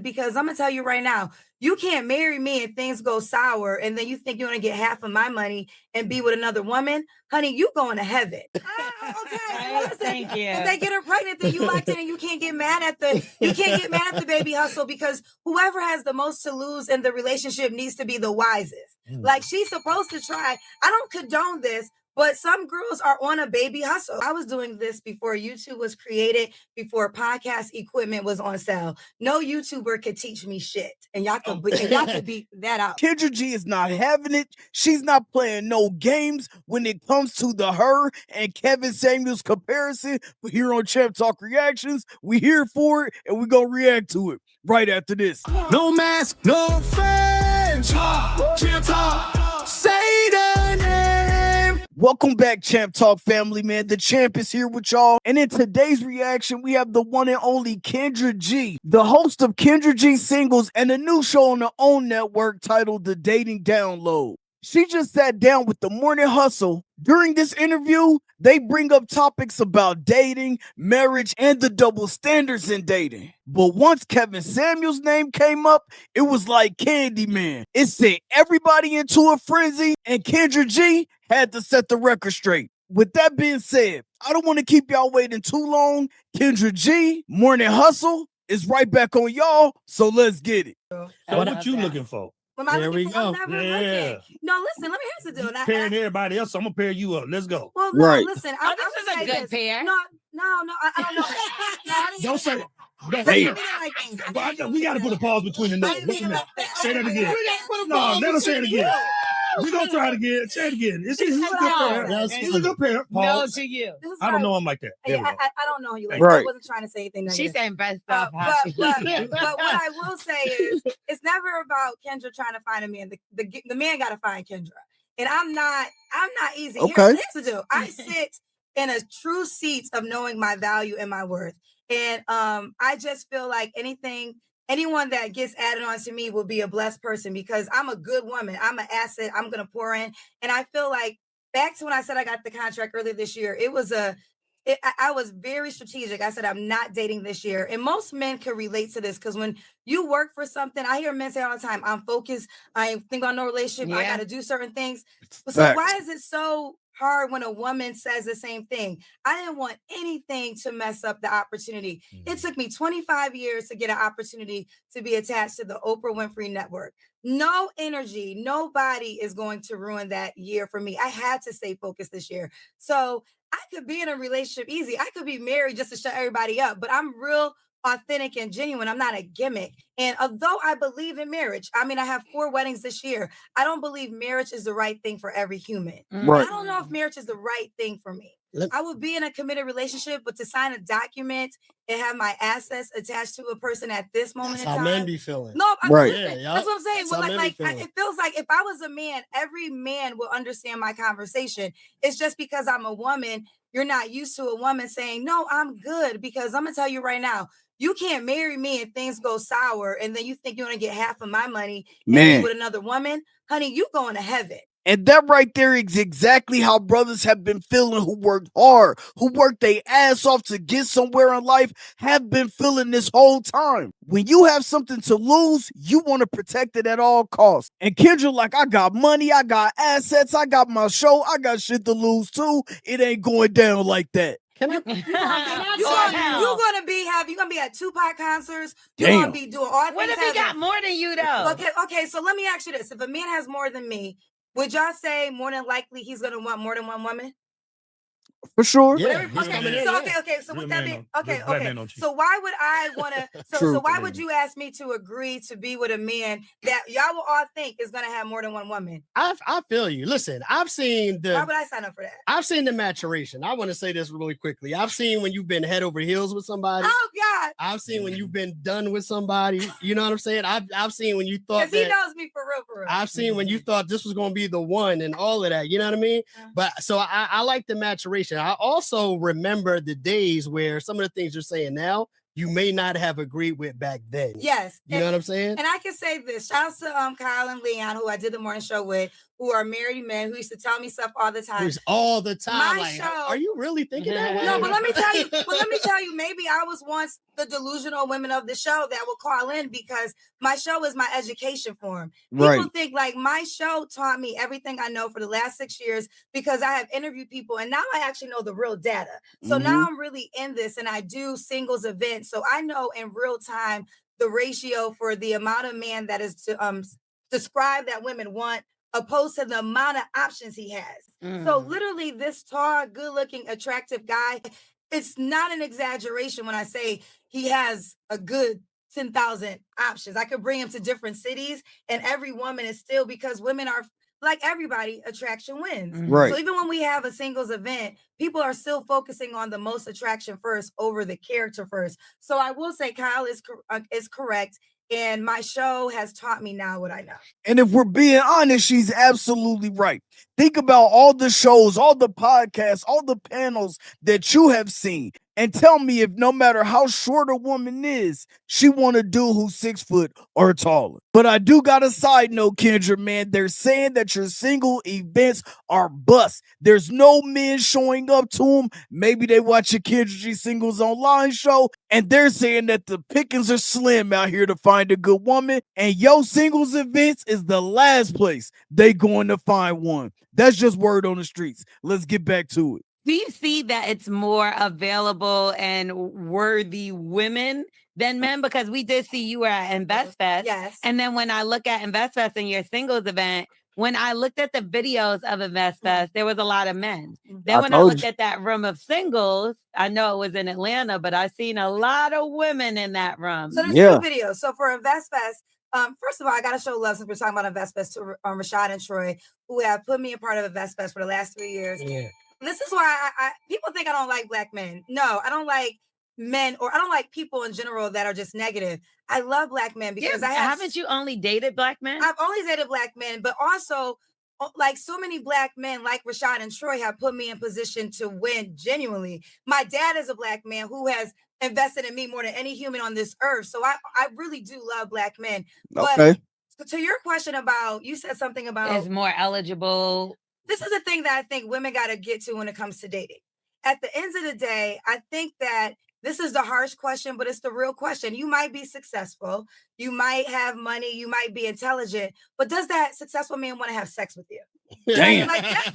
Because I'm gonna tell you right now, you can't marry me and things go sour, and then you think you're gonna get half of my money and be with another woman, honey. You going to heaven? Okay. Right? Listen, Thank you. if they get her pregnant, then you locked in, and you can't get mad at the baby hustle, because whoever has the most to lose in the relationship needs to be the wisest. Like, she's supposed to try. I don't condone this. But some girls are on a baby hustle. I was doing this before YouTube was created, before podcast equipment was on sale. No YouTuber could teach me shit. And y'all could beat that out. Kendra G is not having it. She's not playing no games when it comes to the her and Kevin Samuels comparison. But here on Champ Talk Reactions, we here for it, and we're going to react to it right after this. No mask, no face. Champ Talk, say the name. Welcome back, Champ Talk family, man. The champ is here with y'all. And in today's reaction, we have the one and only Kendra G, the host of Kendra G Singles and a new show on her own network titled The Dating Download. She just sat down with the Morning Hustle. During this interview, they bring up topics about dating, marriage, and the double standards in dating. But once Kevin Samuels' name came up, it was like Candyman. It sent everybody into a frenzy, and Kendra G had to set the record straight. With that being said, I don't want to keep y'all waiting too long. Kendra G, Morning Hustle, is right back on y'all, so let's get it. So what you looking for? There we go. No, listen, let me answer to it. Pairing everybody else, I'm gonna pair you up. Let's go. Well, no, Right. listen, This is a good pair. No, I don't know. Don't say it. We got to put a pause between the notes. Say that again. No, let us say it again. We're going to try it again. Say it again. It's a good pair. It's a good pair. No Pause. to you. I don't know him like that. I don't know you like Right. that. I wasn't trying to say anything negative. She's saying best stuff. But what I will say is, it's never about Kendra trying to find a man. The man got to find Kendra, and I'm not easy. Okay. Here's the deal. I sit in a true seat of knowing my value and my worth, and I just feel like anyone that gets added on to me will be a blessed person, because I'm a good woman. I'm an asset. I'm gonna pour in, and I feel like, back to when I said I got the contract earlier this year, I was very strategic. I said, I'm not dating this year. And most men can relate to this, because when you work for something, I hear men say all the time, I'm focused. I ain't think about no relationship. I got to do certain things. So why is it so hard when a woman says the same thing? I didn't want anything to mess up the opportunity. It took me 25 years to get an opportunity to be attached to the Oprah Winfrey Network. No energy, nobody is going to ruin that year for me. I had to stay focused this year. So I could be in a relationship easy. I could be married just to shut everybody up, but I'm real authentic and genuine. I'm not a gimmick. And although I believe in marriage, I mean, I have 4 weddings this year. I don't believe marriage is the right thing for every human. Right. I don't know if marriage is the right thing for me. I would be in a committed relationship, but to sign a document and have my assets attached to a person at this moment in time. How men be feeling. No, Right. that's what I'm saying. That's how men be It feeling. feels like if I was a man, every man will understand my conversation. It's just because I'm a woman, you're not used to a woman saying, no, I'm good. Because I'm going to tell you right now, you can't marry me and things go sour, and then you think you're going to get half of my money and be with another woman. Honey, you going to heaven. And that right there is exactly how brothers have been feeling who worked hard, who worked their ass off to get somewhere in life, have been feeling this whole time. When you have something to lose, you want to protect it at all costs. And Kendra, like, I got money, I got assets, I got my show, I got shit to lose too. It ain't going down like that. You're gonna be at Tupac concerts. You're gonna be doing all things. What if he got more than you though? Okay. So let me ask you this: if a man has more than me, would y'all say more than likely he's gonna want more than one woman? For sure. Yeah, So with that being okay. So why would I want to? So why would you ask me to agree to be with a man that y'all will all think is gonna have more than one woman? I feel you. Listen, I've seen Why would I sign up for that? I've seen the maturation. I want to say this really quickly. I've seen when you've been head over heels with somebody. Oh God. I've seen when you've been done with somebody. You know what I'm saying? I've seen when you thought he knows me for real. I've seen when you thought this was going to be the one and all of that. You know what I mean? But so I like the maturation. I also remember the days where some of the things you're saying now you may not have agreed with back then. Yes. You know what I'm saying? And I can say this. Shout out to Kyle and Leon, who I did the morning show with, who are married men who used to tell me stuff all the time. All the time. My like, show, are you really thinking that way? No, but let me tell you, maybe I was once the delusional women of the show that will call in because my show is my education form. People think like my show taught me everything I know for the last 6 years because I have interviewed people and now I actually know the real data. So now I'm really in this and I do singles events. So I know in real time the ratio for the amount of man that is to describe that women want opposed to the amount of options he has. So literally this tall, good-looking, attractive guy, it's not an exaggeration when I say he has a good 10,000 options. I could bring him to different cities and every woman is still, because women are like everybody, attraction wins. Right. So even when we have a singles event, people are still focusing on the most attraction first over the character first. So I will say Kyle is correct. And my show has taught me now what I know. And if we're being honest, she's absolutely right. Think about all the shows, all the podcasts, all the panels that you have seen. And tell me if no matter how short a woman is, she want a dude who's 6 foot or taller. But I do got a side note, Kendra, man. They're saying that your single events are bust. There's no men showing up to them. Maybe they watch your Kendra G Singles Online show, and they're saying that the pickings are slim out here to find a good woman. And your singles events is the last place they going to find one. That's just word on the streets. Let's get back to it. Do you see that it's more available and worthy women than men? Because we did see you were at InvestFest. Yes. And then when I look at InvestFest and your singles event, when I looked at the videos of InvestFest, there was a lot of men. Then when I looked at that room of singles, I know it was in Atlanta, but I seen a lot of women in that room. So there's 2 videos. So for InvestFest, first of all, I got to show love since we're talking about InvestFest to Rashad and Troy, who have put me a part of InvestFest for the last 3 years. Yeah. This is why I people think I don't like black men. No, I don't like men, or I don't like people in general that are just negative. I love black men because haven't you only dated black men? I've only dated black men, but also like so many black men like Rashad and Troy have put me in position to win genuinely. My dad is a black man who has invested in me more than any human on this earth. So I really do love black men. Okay. But to your question about, you said something about is more eligible. This is the thing that I think women got to get to when it comes to dating. At the end of the day, I think that this is the harsh question, but it's the real question. You might be successful. You might have money. You might be intelligent. But does that successful man want to have sex with you? Damn. That's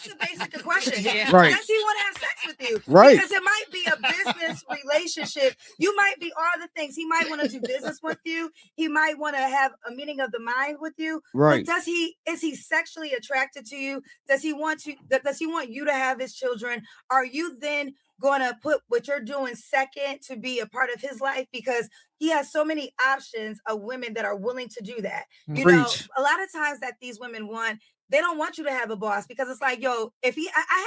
the basic question. Yeah. Right. Does he want to have sex with you? Right. Because it might be a business relationship. You might be all the things. He might want to do business with you. He might want to have a meeting of the mind with you. Right. But is he sexually attracted to you? Does he want you to have his children? Are you then going to put what you're doing second to be a part of his life? Because he has so many options of women that are willing to do that. You know, a lot of times that these women want, they don't want you to have a boss because it's like, yo, I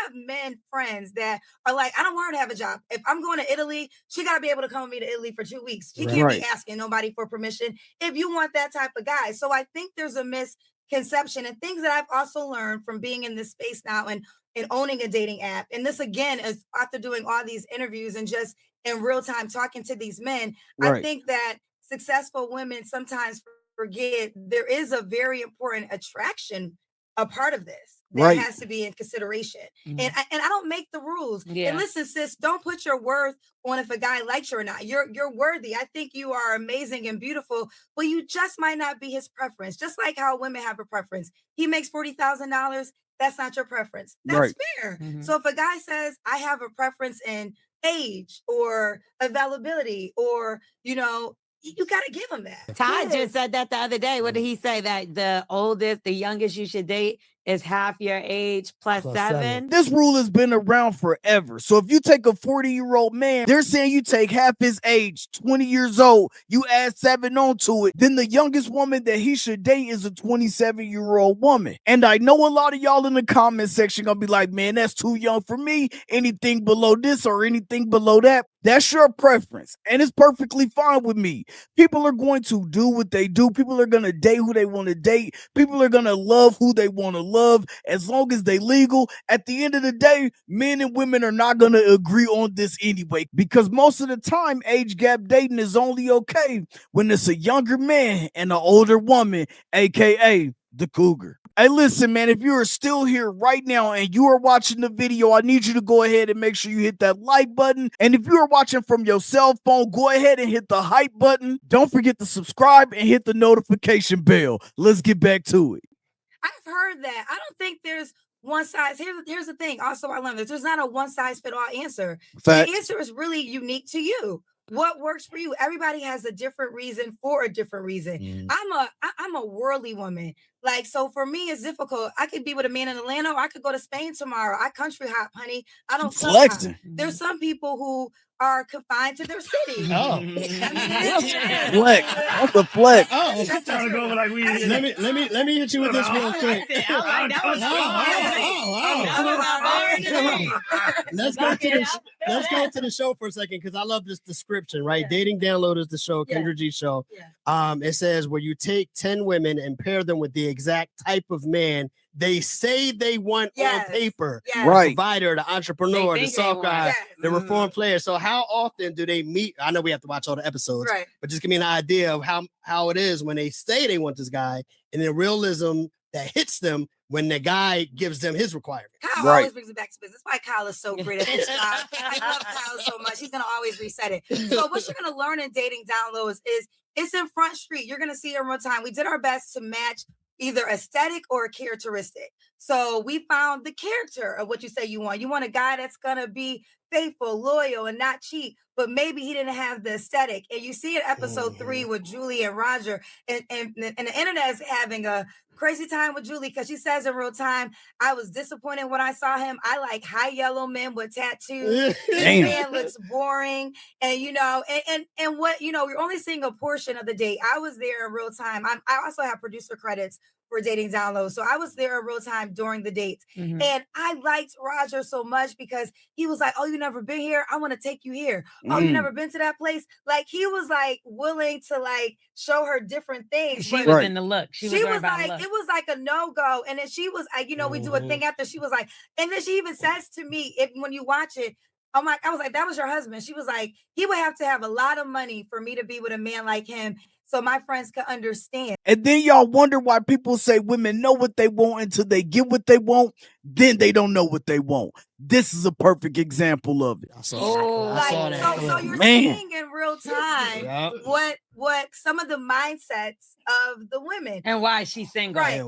have men friends that are like, I don't want her to have a job. If I'm going to Italy, she got to be able to come with me to Italy for 2 weeks. She can't be asking nobody for permission if you want that type of guy. So I think there's a misconception and things that I've also learned from being in this space now and owning a dating app. And this again is after doing all these interviews and just in real time talking to these men. I think that successful women sometimes forget there is a very important attraction a part of this that has to be in consideration. And I don't make the rules. And listen, sis, don't put your worth on if a guy likes you or not. You're worthy. I think you are amazing and beautiful, but you just might not be his preference. Just like how women have a preference. He makes $40,000. That's not your preference. That's fair. So if a guy says, I have a preference in age or availability or, you know, you got to give him that. Ty just said that the other day. What did he say? That the youngest you should date is half your age plus 7. This rule has been around forever. So if you take a 40-year-old man, they're saying you take half his age, 20 years old, you add 7 onto it, then the youngest woman that he should date is a 27-year-old woman. And I know a lot of y'all in the comment section gonna be like, man, that's too young for me. Anything below this or anything below that, that's your preference. And it's perfectly fine with me. People are going to do what they do. People are going to date who they want to date. People are going to love who they want to love as long as they legal. At the end of the day, men and women are not going to agree on this anyway, because most of the time, age gap dating is only okay when it's a younger man and an older woman, aka the cougar. Hey, listen, man, if you are still here right now and you are watching the video, I need you to go ahead and make sure you hit that like button. And if you are watching from your cell phone, go ahead and hit the hype button. Don't forget to subscribe and hit the notification bell. Let's get back to it. I've heard that. I don't think there's one size. Here's the thing. Also, I learned that there's not a one size fit all answer. Fact. The answer is really unique to you. What works for you? Everybody has a different reason for a different reason. I'm a worldly woman. Like, so for me, it's difficult. I could be with a man in Atlanta, or I could go to Spain tomorrow. I country hop, honey. I don't flexing. There's some people who are confined to their city. Oh. I mean, it is. Flex. That's a flex. Oh, I'm trying to go like we. Let me hit you with this real quick. Let's go to the show for a second, because I love this description, right? Dating Downloaders, the show, Kendra G show. It says where you take 10 women and pair them with the exact type of man they say they want on paper. Right. The provider, the entrepreneur, the soft guy, the reform player. So how often do they meet? I know we have to watch all the episodes, but just give me an idea of how it is when they say they want this guy, and the realism that hits them when the guy gives them his requirement. Kyle always brings it back to business. That's why Kyle is so great at this job. I love Kyle so much. He's going to always reset it. So what you're going to learn in Dating Downloads is it's in Front Street. You're going to see it in real time. We did our best to match either aesthetic or a characteristic. So we found the character of what you say you want. You want a guy that's going to be faithful, loyal, and not cheat, but maybe he didn't have the aesthetic. And you see in episode 3 with Julie and Roger, and the internet is having a crazy time with Julie, because she says in real time, I was disappointed when I saw him. I like high yellow men with tattoos. This man looks boring. And, you know, and what, you know, you're only seeing a portion of the date. I was there in real time. I also have producer credits for Dating Downloads. So I was there in real time during the dates. And I liked Roger so much because he was like, oh, you never been here? I want to take you here. Oh, you never been to that place? Like, he was like willing to like show her different things. She was in the look. She was like, look. it was like a no-go. And then she was like, you know, we do a thing after. She was like, and then she even says to me, when you watch it, I was like, that was your husband. She was like, he would have to have a lot of money for me to be with a man like him, so my friends could understand. And then y'all wonder why people say women know what they want until they get what they want. Then they don't know what they want. This is a perfect example of it. So you're seeing in real time what some of the mindsets of the women and why she's single. Right.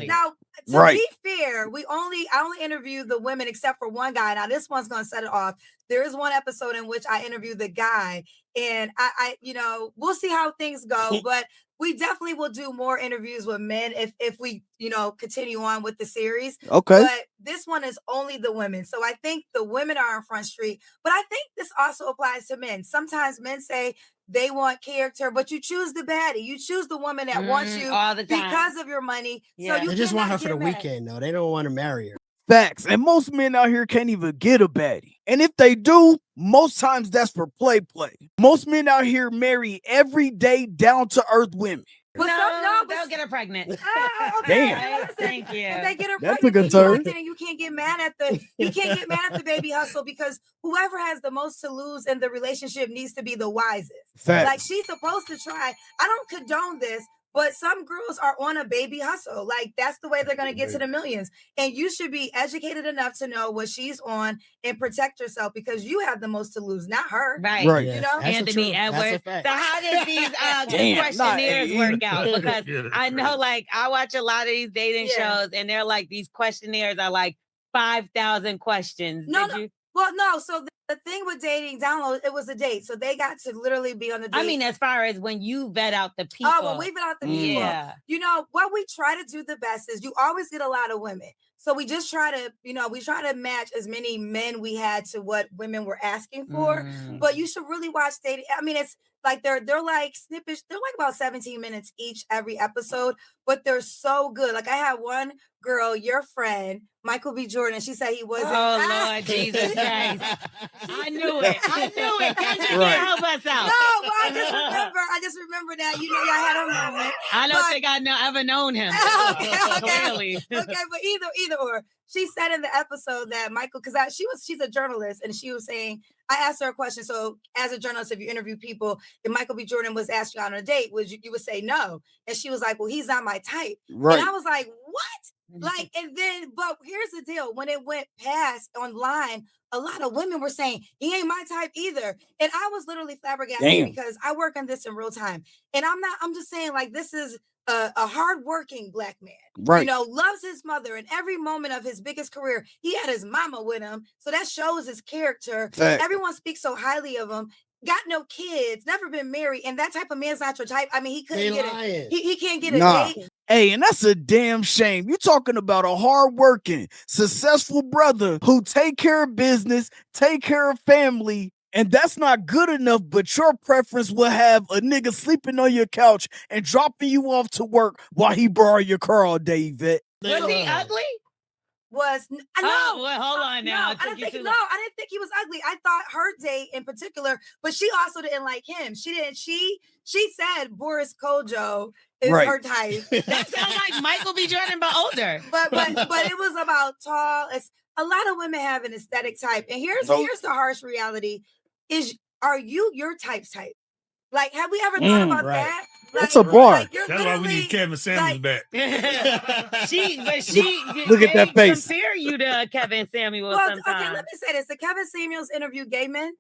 Now, to be fair, I only interview the women except for one guy. Now this one's gonna set it off. There is one episode in which I interview the guy, and I you know, we'll see how things go, but we definitely will do more interviews with men if we, you know, continue on with the series. Okay. But this one is only the women. So I think the women are on Front Street, but I think this also applies to men. Sometimes men say they want character, but you choose the baddie. You choose the woman that wants you all the time because of your money. Yeah. So you They just want her for the mad. weekend, though. They don't want to marry her. Facts. And most men out here can't even get a baddie. And if they do, most times that's for play. Most men out here marry everyday down-to-earth women. But they'll get her pregnant. Damn. Thank you. If they get her That's pregnant, a good turn. and you can't get mad at the baby hustle, because whoever has the most to lose in the relationship needs to be the wisest. Facts. Like, she's supposed to try. I don't condone this, but some girls are on a baby hustle. Like, that's the way they're going to get to the millions. And you should be educated enough to know what she's on and protect yourself, because you have the most to lose, not her. Right. You know? Anthony Edwards. So how does these questionnaires work out? Because I know, like, I watch a lot of these dating shows, and they're like, these questionnaires are like 5,000 questions. Well, no. So the thing with Dating Download, it was a date. So they got to literally be on the date. I mean, as far as when you vet out the people. Oh, when we vet out the people. Yeah. You know, what we try to do the best is you always get a lot of women. So we just try to, you know, we try to match as many men we had to what women were asking for. But you should really watch Dating. I mean, it's like they're like snippets. They're like about 17 minutes each every episode, but they're so good. Like, I had one girl, your friend, Michael B. Jordan. She said he wasn't. Oh, Lord Jesus Christ. I knew it. Kendra can't help us out. No, but I just remember that, y'all had a moment. I don't think I ever known him. Okay. Clearly. Okay, but either or. She said in the episode that Michael, because she's a journalist, and she was saying, I asked her a question. So as a journalist, if you interview people, if Michael B. Jordan was asked you on a date, you would say no. And she was like, well, he's not my type. Right. And I was like, what? But here's the deal. When it went past online, a lot of women were saying, he ain't my type either. And I was literally flabbergasted because I work on this in real time. And I'm just saying, like, this is a hardworking Black man, right? Loves his mother. In every moment of his biggest career, he had his mama with him. So that shows his character. Fact. Everyone speaks so highly of him. Got no kids, never been married, and that type of man's not your type. I mean, he couldn't get it. He can't get a date. Hey, and that's a damn shame. You're talking about a hardworking, successful brother who take care of business, take care of family, and that's not good enough, but your preference will have a nigga sleeping on your couch and dropping you off to work while he borrow your car all day, Yvette. Was he ugly? Well, hold on now. I didn't think he was ugly. I thought her date in particular, but she also didn't like him. She said Boris Kojo is her type. That sounds like Michael B. Jordan, but older. But it was about tall. It's a lot of women have an aesthetic type, and here's the harsh reality: are you your type's type? Like, have we ever thought about that? Like, that's a bar. Like, that's why we need Kevin Samuels back. She look at that face. Compare you to Kevin Samuels sometimes. Okay, let me say this: did Kevin Samuels interview gay men?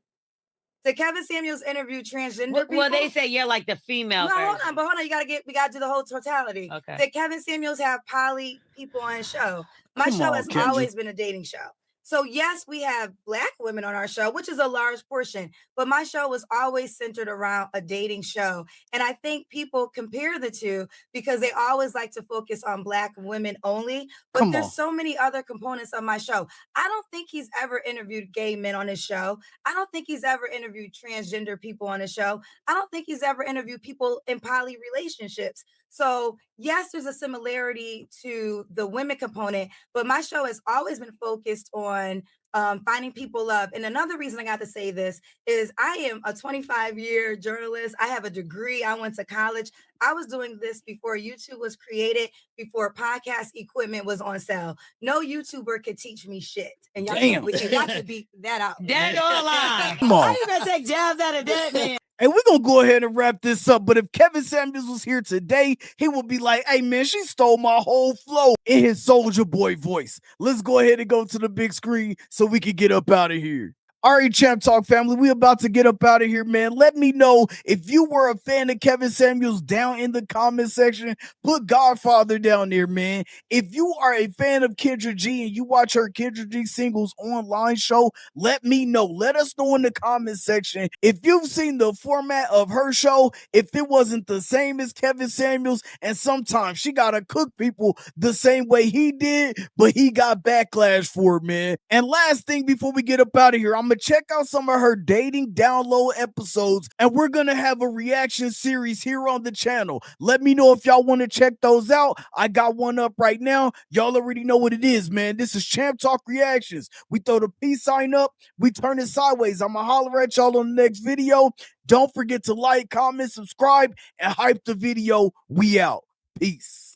Did Kevin Samuels interview transgender people? Well, they say you're like the female. No, hold on, we gotta do the whole totality. Okay. Did Kevin Samuels have poly people on his show? My show has always been a dating show. So yes, we have Black women on our show, which is a large portion, but my show was always centered around a dating show. And I think people compare the two because they always like to focus on Black women only, but there's so many other components of my show. I don't think he's ever interviewed gay men on his show. I don't think he's ever interviewed transgender people on his show. I don't think he's ever interviewed people in poly relationships. So yes, there's a similarity to the women component, but my show has always been focused on finding people love. And another reason I got to say this is I am a 25-year journalist. I have a degree. I went to college. I was doing this before YouTube was created, before podcast equipment was on sale. No YouTuber could teach me shit. And y'all could beat that out. Dead or alive. Come on. How you gonna take jabs at a dead man? Hey, we're going to go ahead and wrap this up. But if Kevin Samuels was here today, he would be like, hey, man, she stole my whole flow in his Soulja Boy voice. Let's go ahead and go to the big screen so we can get up out of here. All right, Champ Talk family, we about to get up out of here, man. Let me know if you were a fan of Kevin Samuels down in the comment section. Put Godfather down there, man. If you are a fan of Kendra G and you watch her Kendra G Singles online show, let me know. Let us know in the comment section if you've seen the format of her show, if it wasn't the same as Kevin Samuels, and sometimes she got to cook people the same way he did, but he got backlash for it, man. And last thing before we get up out of here, I'm going to check out some of her dating download episodes, and we're going to have a reaction series here on the channel. Let me know if y'all want to check those out. I got one up right now. Y'all already know what it is, man. This is Champ Talk Reactions. We throw the peace sign up, we turn it sideways. I'm going to holler at y'all on the next video. Don't forget to like, comment, subscribe, and hype the video. We out. Peace.